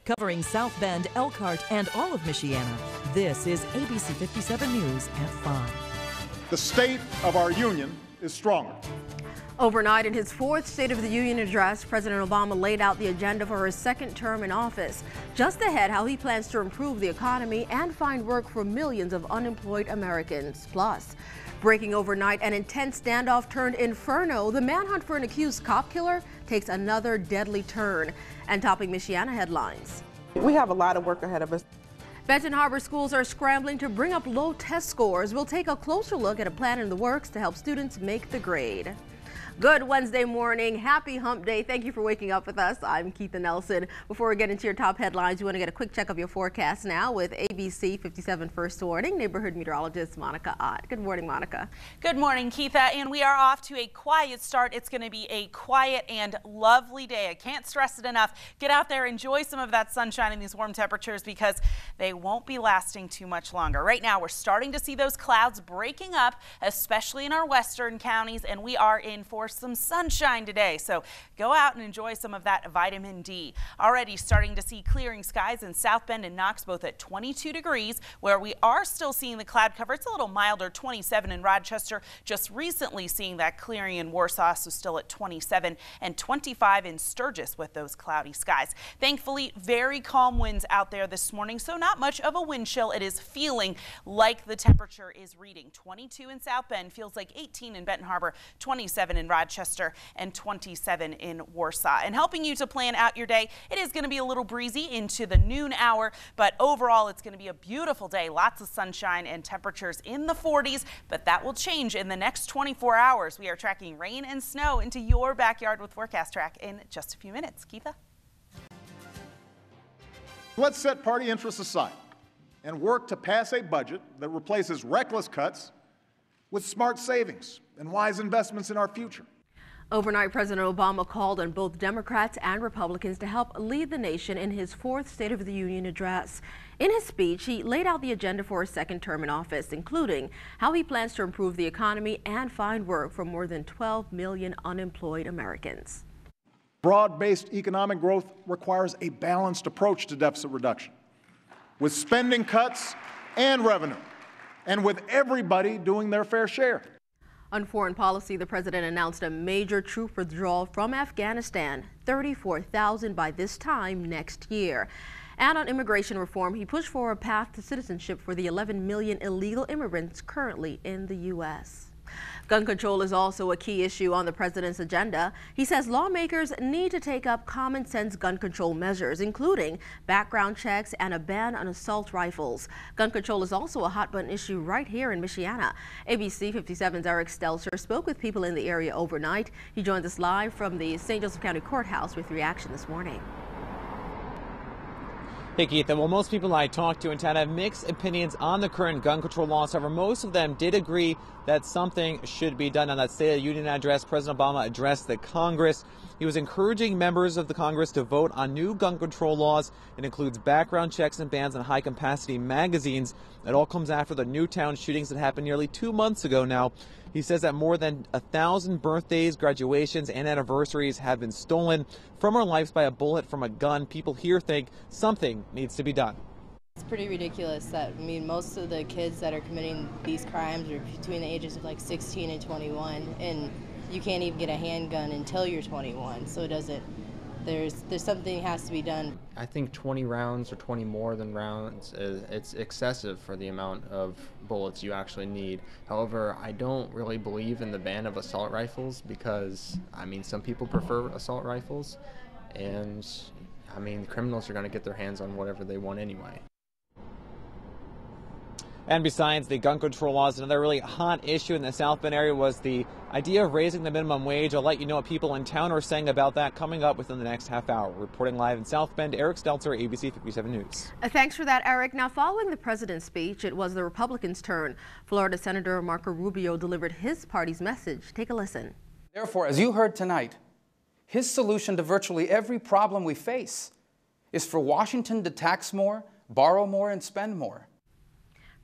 Covering South Bend, Elkhart, and all of Michiana, this is ABC 57 News at 5. The state of our union is stronger. Overnight, in his fourth State of the Union address, President Obama laid out the agenda for his second term in office. Just ahead, how he plans to improve the economy and find work for millions of unemployed Americans. Plus, breaking overnight, an intense standoff turned inferno. The manhunt for an accused cop killer takes another deadly turn. And topping Michiana headlines. We have a lot of work ahead of us. Benton Harbor schools are scrambling to bring up low test scores. We'll take a closer look at a plan in the works to help students make the grade. Good Wednesday morning. Happy hump day. Thank you for waking up with us. I'm Keitha Nelson. Before we get into your top headlines, you want to get a quick check of your forecast now with ABC 57 First Warning neighborhood meteorologist Monica Ott. Good morning, Monica. Good morning, Keitha. And we are off to a quiet start. It's going to be a quiet and lovely day. I can't stress it enough. Get out there, enjoy some of that sunshine and these warm temperatures because they won't be lasting too much longer. Right now, we're starting to see those clouds breaking up, especially in our western counties, and we are in for some sunshine today, so go out and enjoy some of that vitamin D. Already starting to see clearing skies in South Bend and Knox, both at 22 degrees, where we are still seeing the cloud cover. It's a little milder, 27 in Rochester. Just recently seeing that clearing in Warsaw, so still at 27, and 25 in Sturgis with those cloudy skies. Thankfully, very calm winds out there this morning, so not much of a wind chill. It is feeling like the temperature is reading 22 in South Bend, feels like 18 in Benton Harbor, 27 in Rochester, and 27 in Warsaw. And helping you to plan out your day, it is going to be a little breezy into the noon hour, but overall it's going to be a beautiful day. Lots of sunshine and temperatures in the 40s, but that will change in the next 24 hours. We are tracking rain and snow into your backyard with Forecast Track in just a few minutes. Keitha? Let's set party interests aside and work to pass a budget that replaces reckless cuts with smart savings and wise investments in our future. Overnight, President Obama called on both Democrats and Republicans to help lead the nation in his fourth State of the Union address. In his speech, he laid out the agenda for his second term in office, including how he plans to improve the economy and find work for more than 12 million unemployed Americans. Broad-based economic growth requires a balanced approach to deficit reduction, with spending cuts and revenue, and with everybody doing their fair share. On foreign policy, the president announced a major troop withdrawal from Afghanistan, 34,000 by this time next year. And on immigration reform, he pushed for a path to citizenship for the 11 million illegal immigrants currently in the U.S. Gun control is also a key issue on the president's agenda. He says lawmakers need to take up common sense gun control measures, including background checks and a ban on assault rifles. Gun control is also a hot button issue right here in Michiana. ABC 57's Eric Stelzer spoke with people in the area overnight. He joins us live from the St. Joseph County Courthouse with reaction this morning. Hey, Keitha. Well, most people I talked to in town have mixed opinions on the current gun control laws. However, most of them did agree that something should be done. On that State of the Union address, President Obama addressed the Congress. He was encouraging members of the Congress to vote on new gun control laws. It includes background checks and bans on high-capacity magazines. It all comes after the Newtown shootings that happened nearly 2 months ago now. He says that more than 1,000 birthdays, graduations, and anniversaries have been stolen from our lives by a bullet from a gun. People here think something needs to be done. It's pretty ridiculous that, I mean, most of the kids that are committing these crimes are between the ages of like 16 and 21, and you can't even get a handgun until you're 21, so it doesn't, there's something has to be done. I think 20 rounds or 20 more than rounds, it's excessive for the amount of bullets you actually need. However, I don't really believe in the ban of assault rifles because, I mean, some people prefer assault rifles, and, I mean, criminals are going to get their hands on whatever they want anyway. And besides the gun control laws, another really hot issue in the South Bend area was the idea of raising the minimum wage. I'll let you know what people in town are saying about that coming up within the next half hour. Reporting live in South Bend, Eric Stelzer, ABC 57 News. Thanks for that, Eric. Now, following the president's speech, it was the Republicans' turn. Florida Senator Marco Rubio delivered his party's message. Take a listen. Therefore, as you heard tonight, his solution to virtually every problem we face is for Washington to tax more, borrow more, and spend more.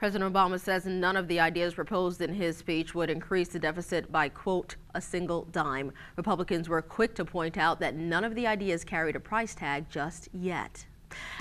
President Obama says none of the ideas proposed in his speech would increase the deficit by, quote, a single dime. Republicans were quick to point out that none of the ideas carried a price tag just yet.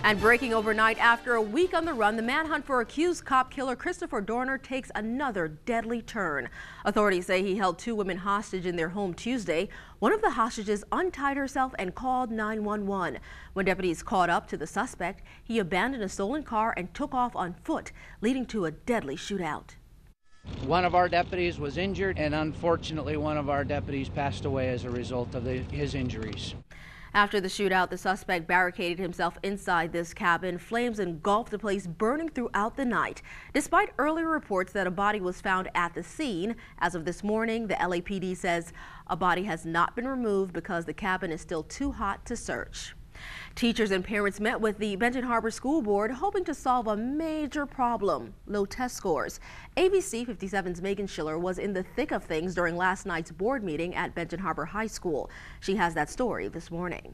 And breaking overnight, after a week on the run, the manhunt for accused cop killer Christopher Dorner takes another deadly turn. Authorities say he held 2 women hostage in their home Tuesday. One of the hostages untied herself and called 911. When deputies caught up to the suspect, he abandoned a stolen car and took off on foot, leading to a deadly shootout. One of our deputies was injured, and unfortunately one of our deputies passed away as a result of his injuries. After the shootout, the suspect barricaded himself inside this cabin. Flames engulfed the place, burning throughout the night. Despite earlier reports that a body was found at the scene, as of this morning, the LAPD says a body has not been removed because the cabin is still too hot to search. Teachers and parents met with the Benton Harbor School Board hoping to solve a major problem: low test scores. ABC 57's Megan Schiller was in the thick of things during last night's board meeting at Benton Harbor High School. She has that story this morning.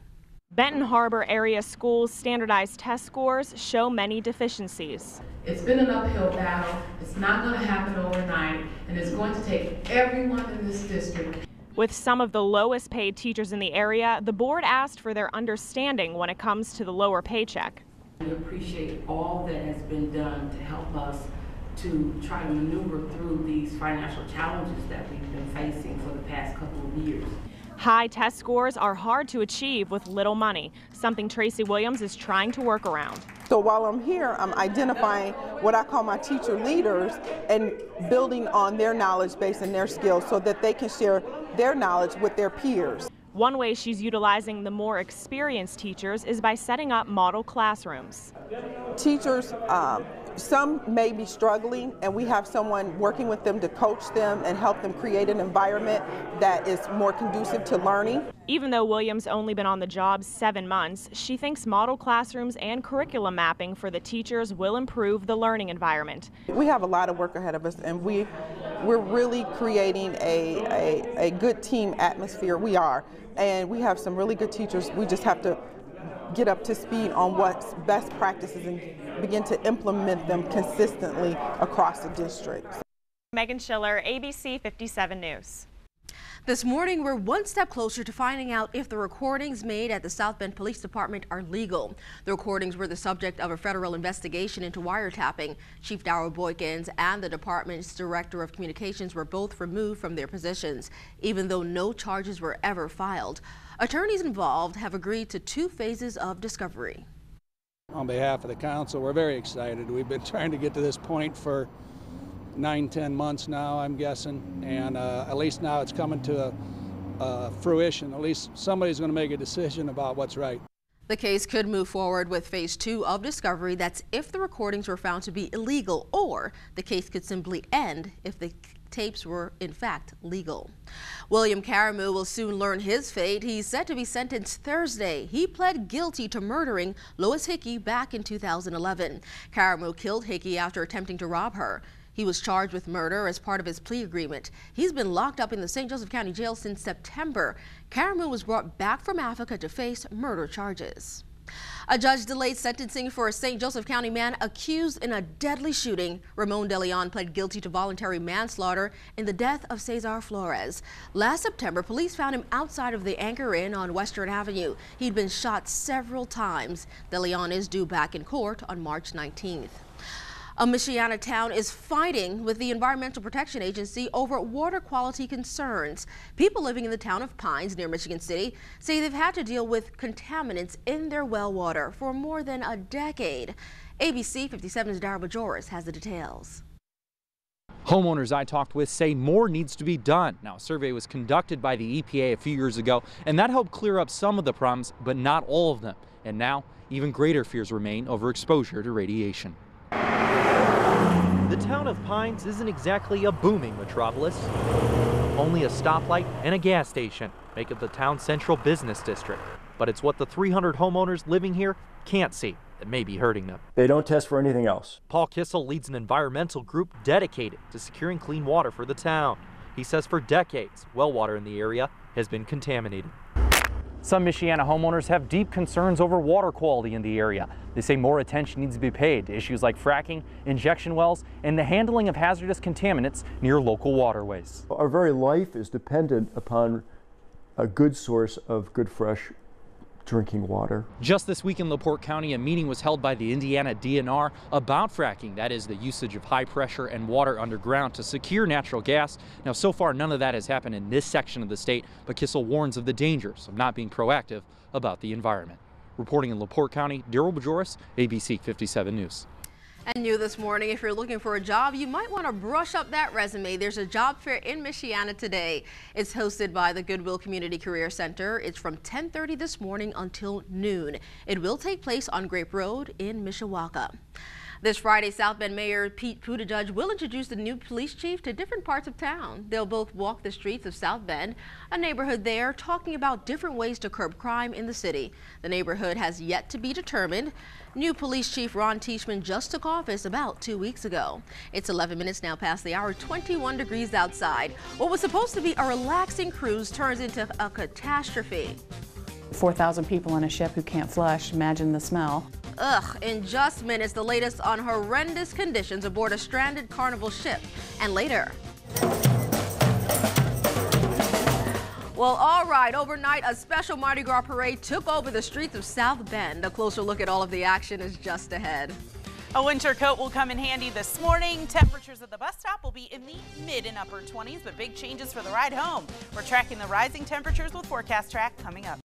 Benton Harbor area schools' standardized test scores show many deficiencies. It's been an uphill battle. It's not going to happen overnight, and it's going to take everyone in this district. With some of the lowest paid teachers in the area, the board asked for their understanding when it comes to the lower paycheck. We appreciate all that has been done to help us to try to maneuver through these financial challenges that we've been facing for the past couple of years. High test scores are hard to achieve with little money, something Tracy Williams is trying to work around. So while I'm here, I'm identifying what I call my teacher leaders and building on their knowledge base and their skills so that they can share their knowledge with their peers. One way she's utilizing the more experienced teachers is by setting up model classrooms. Teachers, some may be struggling, and we have someone working with them to coach them and help them create an environment that is more conducive to learning. Even though Williams only been on the job 7 months, she thinks model classrooms and curriculum mapping for the teachers will improve the learning environment. We have a lot of work ahead of us, and we're really creating a good team atmosphere. We are, and we have some really good teachers. We just have to get up to speed on what's best practices and begin to implement them consistently across the district. Megan Schiller, ABC 57 News. This morning, we're one step closer to finding out if the recordings made at the South Bend Police Department are legal. The recordings were the subject of a federal investigation into wiretapping. Chief Darrell Boykins and the department's director of communications were both removed from their positions, even though no charges were ever filed. Attorneys involved have agreed to 2 phases of discovery. On behalf of the council, we're very excited. We've been trying to get to this point for 9-10 months now, I'm guessing, and at least now it's coming to fruition. At least somebody's going to make a decision about what's right. The case could move forward with phase 2 of discovery. That's if the recordings were found to be illegal, or the case could simply end if the tapes were in fact legal. William Caramu will soon learn his fate. He's set to be sentenced Thursday. He pled guilty to murdering Lois Hickey back in 2011. Caramu killed Hickey after attempting to rob her. He was charged with murder as part of his plea agreement. He's been locked up in the St. Joseph County Jail since September. Caramu was brought back from Africa to face murder charges. A judge delayed sentencing for a St. Joseph County man accused in a deadly shooting. Ramon De Leon pled guilty to voluntary manslaughter in the death of Cesar Flores. Last September, police found him outside of the Anchor Inn on Western Avenue. He'd been shot several times. De Leon is due back in court on March 19th. A Michiana town is fighting with the Environmental Protection Agency over water quality concerns. People living in the town of Pines near Michigan City say they've had to deal with contaminants in their well water for more than a decade. ABC 57's Dara Majoris has the details. Homeowners I talked with say more needs to be done. Now, a survey was conducted by the EPA a few years ago, and that helped clear up some of the problems, but not all of them. And now, even greater fears remain over exposure to radiation. The town of Pines isn't exactly a booming metropolis. Only a stoplight and a gas station make up the town's central business district. But it's what the 300 homeowners living here can't see that may be hurting them. They don't test for anything else. Paul Kissel leads an environmental group dedicated to securing clean water for the town. He says for decades, well water in the area has been contaminated. Some Michiana homeowners have deep concerns over water quality in the area. They say more attention needs to be paid to issues like fracking, injection wells, and the handling of hazardous contaminants near local waterways. Our very life is dependent upon a good source of good, fresh, drinking water. Just this week in LaPorte County, a meeting was held by the Indiana DNR about fracking. That is the usage of high pressure and water underground to secure natural gas. Now, so far, none of that has happened in this section of the state, but Kissel warns of the dangers of not being proactive about the environment. Reporting in LaPorte County, Daryl Bajoris, ABC 57 News. And new this morning, if you're looking for a job, you might want to brush up that resume. There's a job fair in Michiana today. It's hosted by the Goodwill Community Career Center. It's from 10:30 this morning until noon. It will take place on Grape Road in Mishawaka. This Friday, South Bend Mayor Pete Buttigieg will introduce the new police chief to different parts of town. They'll both walk the streets of South Bend, a neighborhood there, talking about different ways to curb crime in the city. The neighborhood has yet to be determined. New police chief Ron Teishman just took office about 2 weeks ago. It's 11 minutes now past the hour, 21 degrees outside. What was supposed to be a relaxing cruise turns into a catastrophe. 4,000 people on a ship who can't flush. Imagine the smell. Ugh, in just minutes, the latest on horrendous conditions aboard a stranded Carnival ship. And later. Well, all right, overnight, a special Mardi Gras parade took over the streets of South Bend. A closer look at all of the action is just ahead. A winter coat will come in handy this morning. Temperatures at the bus stop will be in the mid and upper 20s, but big changes for the ride home. We're tracking the rising temperatures with Forecast Track coming up.